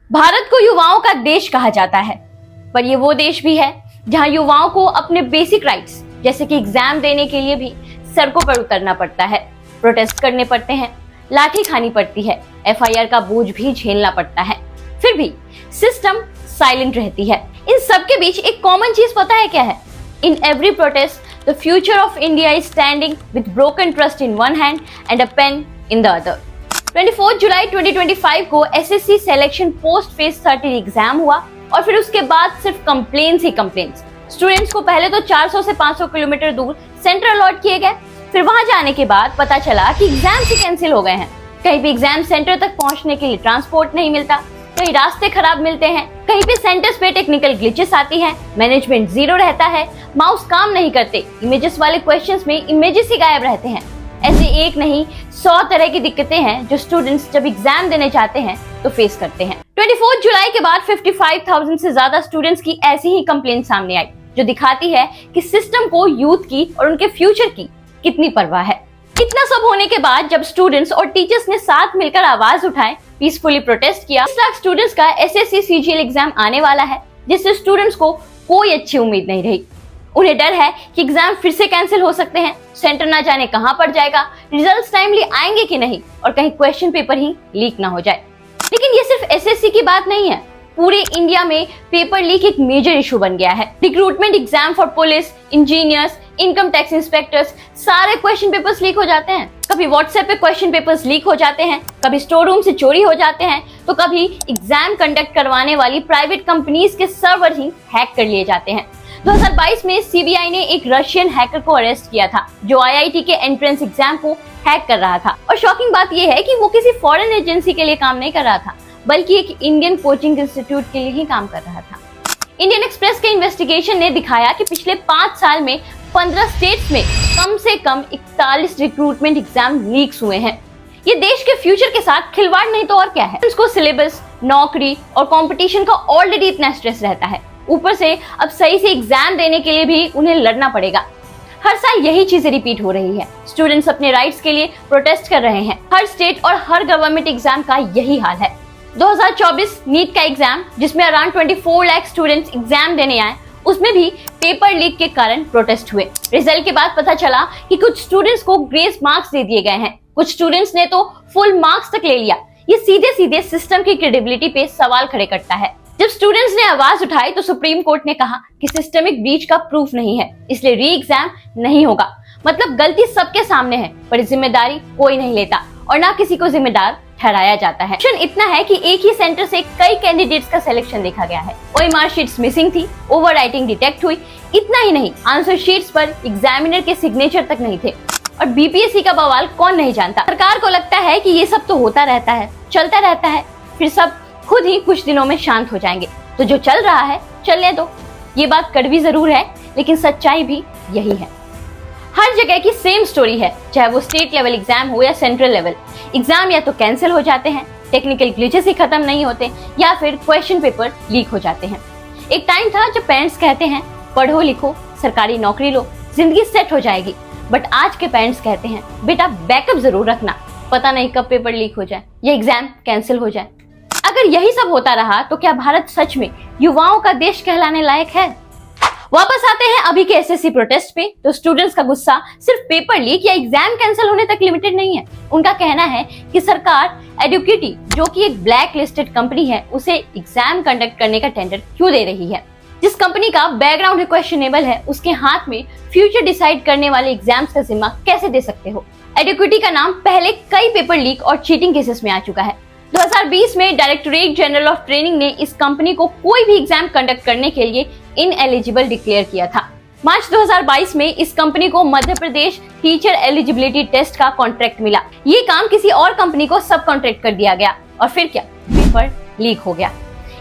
भारत को युवाओं का देश कहा जाता है, पर ये वो देश भी है जहां युवाओं को अपने बेसिक राइट्स जैसे कि एग्जाम देने के लिए भी सड़कों पर उतरना पड़ता है, प्रोटेस्ट करने पड़ते हैं, लाठी खानी पड़ती है, एफआईआर का बोझ भी झेलना पड़ता है। फिर भी सिस्टम साइलेंट रहती है। इन सब के बीच एक कॉमन चीज पता है क्या है? In every protest the future of India is standing with broken trust in one hand and a pain in the other. 24 जुलाई 2025 को SSC selection post phase 30 exam हुआ और फिर उसके बाद सिर्फ कंप्लेंट्स ही कंप्लेंट्स। स्टूडेंट्स को पहले तो 400 से 500 किलोमीटर दूर सेंटर अलॉट किए गए, फिर वहां जाने के बाद पता चला कि एग्जाम्स ही कैंसिल हो गए हैं। कहीं भी एग्जाम सेंटर तक पहुंचने के लिए ट्रांसपोर्ट नहीं मिलता, कहीं रास्ते खराब मिलते हैं, कहीं पे सेंटर्स पे टेक्निकल ग्लिचेस आती हैं, मैनेजमेंट जीरो रहता है, माउस काम नहीं करते, इमेजेस वाले क्वेश्चंस में इमेजेस ही गायब रहते हैं। ऐसे एक नहीं 100 तरह की दिक्कतें हैं जो स्टूडेंट्स जब एग्जाम देने जाते हैं तो फेस करते हैं। 24 जुलाई के बाद 55,000 से ज्यादा स्टूडेंट्स की ऐसी ही कंप्लेंट सामने आई, जो दिखाती है कि सिस्टम को यूथ की और उनके फ्यूचर की कितनी परवाह है। इतना सब होने के बाद जब स्टूडेंट्स और टीचर्स ने साथ मिलकर आवाज उठाए, पीसफुली प्रोटेस्ट किया, 20 लाख स्टूडेंट्स का एसएससी सीजीएल एग्जाम आने वाला है, जिससे स्टूडेंट्स को कोई अच्छी उम्मीद नहीं रही। उन्हें डर है कि एग्जाम फिर से कैंसिल हो सकते हैं, सेंटर ना जाने कहां पड़ जाएगा, रिजल्ट्स टाइमली आएंगे कि नहीं और कहीं क्वेश्चन पेपर ही लीक ना हो जाए। लेकिन ये सिर्फ एसएससी की बात नहीं है, पूरे इंडिया में पेपर लीक एक मेजर इशू बन गया है। Recruitment exam for police, engineers, income tax inspectors, सारे क्वेश्चन पेपर्स लीक हो जाते हैं। कभी व्हाट्सएप पे क्वेश्चन पेपर्स लीक हो जाते हैं, कभी स्टोर रूम से चोरी हो जाते हैं, तो कभी एग्जाम कंडक्ट करवाने वाली प्राइवेट कंपनीज के सर्वर ही हैक कर लिए जाते हैं। 2022 में सीबीआई ने एक रशियन हैकर को अरेस्ट किया था, जो आईआईटी के एंट्रेंस एग्जाम को हैक कर रहा था। और शॉकिंग बात यह है कि वो किसी फॉरेन एजेंसी के लिए काम नहीं कर रहा था, बल्कि एक इंडियन कोचिंग इंस्टीट्यूट के लिए ही काम कर रहा था। इंडियन एक्सप्रेस के इन्वेस्टिगेशन ने दिखाया कि पिछले 5 साल में 15 स्टेट्स में कम से कम 41 रिक्रूटमेंट एग्जाम लीक्स हुए हैं। ये देश के फ्यूचर के साथ खिलवाड़ नहीं तो और क्या है। उसको सिलेबस, नौकरी और कंपटीशन का ऑलरेडी इतना स्ट्रेस रहता है, ऊपर से अब सही से एग्जाम देने के लिए भी उन्हें लड़ना पड़ेगा। हर साल यही चीजें रिपीट हो रही है। स्टूडेंट्स अपने राइट्स के लिए प्रोटेस्ट कर रहे हैं। हर स्टेट और हर गवर्नमेंट एग्जाम का यही हाल है। 2024 नीट का एग्जाम, जिसमें अराउंड 24 लाख स्टूडेंट्स एग्जाम देने आए, उसमें भी पेपर लीक के कारण प्रोटेस्ट हुए। रिजल्ट के बाद पता चला कि कुछ स्टूडेंट्स को ग्रेस मार्क्स दे दिए गए हैं, कुछ स्टूडेंट्स ने तो फुल मार्क्स तक ले लिया। ये सीधे सीधे सिस्टम की क्रेडिबिलिटी पे सवाल खड़े करता है। जब स्टूडेंट्स ने आवाज उठाई तो सुप्रीम कोर्ट ने कहा कि सिस्टमिक ब्रीच का प्रूफ नहीं है, इसलिए री एग्जाम नहीं होगा। मतलब गलती सबके सामने है, पर जिम्मेदारी कोई नहीं लेता और ना किसी को जिम्मेदार ठहराया जाता है। इतना है कि एक ही सेंटर से कई कैंडिडेट्स का सिलेक्शन देखा गया है। ओएमआर शीट्स मिसिंग थी, ओवर राइटिंग डिटेक्ट हुई। इतना ही नहीं, आंसर शीट्स पर एग्जामिनर के सिग्नेचर तक नहीं थे। और बीपीएससी का बवाल कौन नहीं जानता। सरकार को लगता है कि ये सब तो होता रहता है, चलता रहता है, फिर सब खुद ही कुछ दिनों में शांत हो जाएंगे, तो जो चल रहा है चलने दो। ये बात कड़वी जरूर है, लेकिन सच्चाई भी यही है। हर जगह की सेम स्टोरी है, चाहे वो स्टेट लेवल एग्जाम हो या सेंट्रल लेवल। एग्जाम या तो कैंसिल हो जाते हैं, टेक्निकल ग्लिचेस ही खत्म नहीं होते, या फिर क्वेश्चन पेपर लीक हो जाते हैं। एक टाइम था जब पेरेंट्स कहते हैं पढ़ो लिखो, सरकारी नौकरी लो, जिंदगी सेट हो जाएगी। बट आज के पेरेंट्स कहते हैं बेटा बैकअप जरूर रखना, पता नहीं कब पेपर लीक हो जाए या एग्जाम कैंसिल हो जाए। अगर यही सब होता रहा तो क्या भारत सच में युवाओं का देश कहलाने लायक है? वापस आते हैं अभी के एसएससी प्रोटेस्ट पे। तो स्टूडेंट्स का गुस्सा सिर्फ पेपर लीक या एग्जाम कैंसिल होने तक लिमिटेड नहीं है। उनका कहना है कि सरकार एडुकेटी, जो कि एक ब्लैक लिस्टेड कंपनी है, उसे एग्जाम कंडक्ट करने का टेंडर क्यों दे रही है। जिस कंपनी का बैकग्राउंड क्वेश्चनेबल है, उसके हाथ में फ्यूचर डिसाइड करने वाले एग्जाम्स का जिम्मा कैसे दे सकते हो। एडुकेटी का नाम पहले कई पेपर लीक और चीटिंग केसेस में आ चुका है। 2020 में डायरेक्टोरेट जनरल ऑफ ट्रेनिंग ने इस कंपनी को कोई भी एग्जाम कंडक्ट करने के लिए इनएलिजिबल डिक्लेयर किया था। मार्च 2022 में इस कंपनी को Madhya Pradesh teacher eligibility test का कॉन्ट्रैक्ट मिला। ये काम किसी और कंपनी को सब कॉन्ट्रैक्ट कर दिया गया और फिर क्या, पेपर लीक हो गया।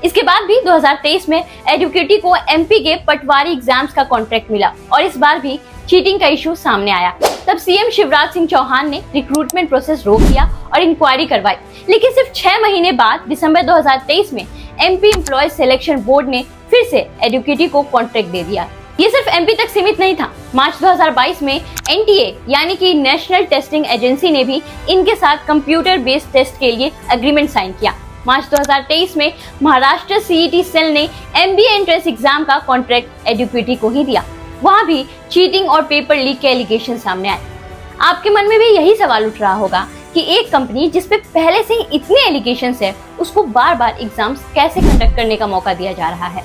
इसके बाद भी 2023 में एडुकेटी को एमपी के पटवारी एग्जाम्स का कॉन्ट्रैक्ट मिला और इस बार भी चीटिंग का इशू सामने आया। तब सीएम शिवराज सिंह चौहान ने रिक्रूटमेंट प्रोसेस रोक दिया और इंक्वायरी करवाई। लेकिन सिर्फ 6 महीने बाद दिसंबर 2023 में एमपी एम्प्लॉय सिलेक्शन बोर्ड ने फिर से एडुकेटी को कॉन्ट्रैक्ट दे दिया। ये सिर्फ एमपी तक सीमित नहीं था। मार्च 2022 में एनटीए यानी कि नेशनल टेस्टिंग एजेंसी ने भी इनके साथ कंप्यूटर बेस्ड टेस्ट के लिए एग्रीमेंट साइन किया। मार्च 2023 में महाराष्ट्र सीईटी सेल ने एमबीए एंट्रेंस एग्जाम का कॉन्ट्रैक्ट एडुकेटी को ही दिया। वहां भी चीटिंग और पेपर लीक के एलिगेशन सामने आए। आपके मन में भी यही सवाल उठ रहा होगा कि एक कंपनी जिस पे पहले से ही इतने एलिगेशंस है, उसको बार बार एग्जाम्स कैसे कंडक्ट करने का मौका दिया जा रहा है।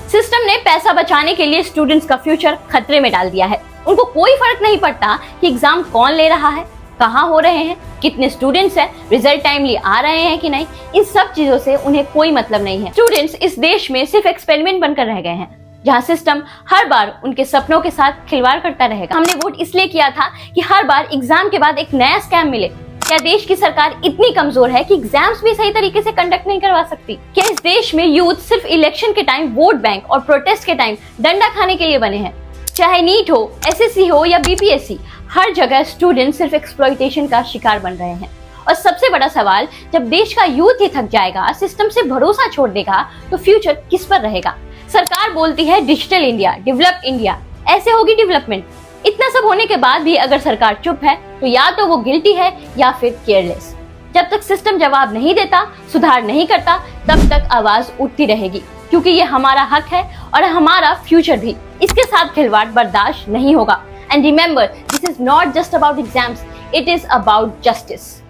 सिस्टम ने पैसा बचाने के लिए स्टूडेंट्स का फ्यूचर खतरे में डाल दिया है। उनको कोई फर्क नहीं पड़ता कि एग्जाम कौन ले रहा है, कहाँ हो रहे हैं, कितने स्टूडेंट्स हैं, रिजल्ट टाइमली आ रहे हैं कि नहीं। इन सब चीजों से उन्हें कोई मतलब नहीं है। स्टूडेंट्स इस देश में सिर्फ एक्सपेरिमेंट बनकर रह गए हैं, जहाँ सिस्टम हर बार उनके सपनों के साथ खिलवाड़ करता रहेगा। हमने वोट इसलिए किया था कि हर बार एग्जाम के बाद एक नया स्कैम मिले। क्या देश की सरकार इतनी कमजोर है कि एग्जाम्स भी सही तरीके से कंडक्ट नहीं करवा सकती? क्या इस देश में यूथ सिर्फ इलेक्शन के टाइम वोट बैंक और प्रोटेस्ट के टाइम डंडा खाने के लिए बने हैं? चाहे नीट हो, एसएससी हो या बीपीएससी, हर जगह स्टूडेंट सिर्फ एक्सप्लॉइटेशन का शिकार बन रहे हैं। और सबसे बड़ा सवाल, जब देश का यूथ ही थक जाएगा, सिस्टम से भरोसा छोड़ देगा, तो फ्यूचर किस पर रहेगा? सरकार बोलती है डिजिटल इंडिया, डेवलप इंडिया, ऐसे होगी डेवलपमेंट। इतना सब होने के बाद भी अगर सरकार चुप है, तो या तो वो गिल्टी है या फिर केयरलेस। जब तक सिस्टम जवाब नहीं देता, सुधार नहीं करता, तब तक आवाज उठती रहेगी, क्योंकि ये हमारा हक है और हमारा फ्यूचर भी। इसके साथ खिलवाड़ बर्दाश्त नहीं होगा। And remember, this is not just about exams, it is about justice.